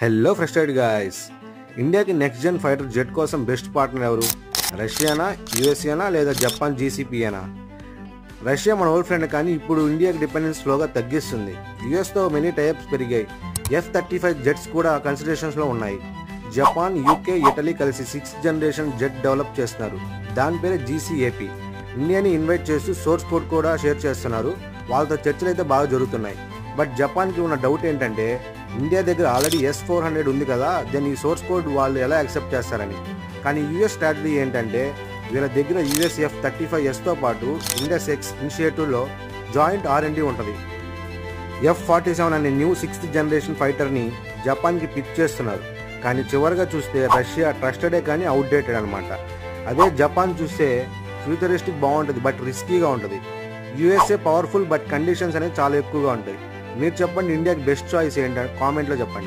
Hello frustrated guys. ఇండియాకి next gen fighter jet కోసం best partner ఎవరు? రష్యానా, యుఎస్ఏనా లేదా జపాన్ జీసీపీయేనా? రష్యా మన ఓల్డ్ ఫ్రెండ్, కానీ ఇప్పుడు ఇండియాకి డిపెండెన్స్ స్లోగా తగ్గిస్తుంది. యుఎస్తో మెనీ టైప్స్ పెరిగాయి. F-35 జెట్స్ కూడా కన్సిడరేషన్స్లో ఉన్నాయి. జపాన్, యూకే, ఇటలీ కలిసి 6th జనరేషన్ జెట్ డెవలప్ చేస్తున్నారు. దాని పేరే GCAP. ఇండియాని ఇన్వైట్ చేస్తూ సోర్స్ కోడ్ కూడా షేర్ చేస్తున్నారు. వాళ్ళతో చర్చలు అయితే బాగా జరుగుతున్నాయి. బట్ జపాన్కి ఉన్న డౌట్ ఏంటంటే, ఇండియా దగ్గర ఆల్రెడీ S-400 ఉంది కదా, దెన్ ఈ సోర్స్ కోడ్ వాళ్ళు ఎలా యాక్సెప్ట్ చేస్తారని. కానీ యుఎస్ స్ట్రాటజీ ఏంటంటే, వీళ్ళ దగ్గర US F-35Sతో పాటు ఇండస్ ఎక్స్ ఇనిషియేటివ్లో జాయింట్ R&D ఉంటుంది. F-47 అనే న్యూ 6th జనరేషన్ ఫైటర్ని జపాన్కి పిచ్ చేస్తున్నారు. కానీ చివరిగా చూస్తే రష్యా ట్రస్టెడే కానీ అవుట్డేటెడ్ అనమాట. అదే జపాన్ చూస్తే ఫ్యూచరిస్టిక్ బాగుంటుంది, బట్ రిస్కీగా ఉంటుంది. USA పవర్ఫుల్, బట్ కండిషన్స్ అనేవి చాలా ఎక్కువగా ఉంటాయి. మీరు చెప్పండి, ఇండియాకి బెస్ట్ చాయిస్ ఏంటంటే కామెంట్లో చెప్పండి.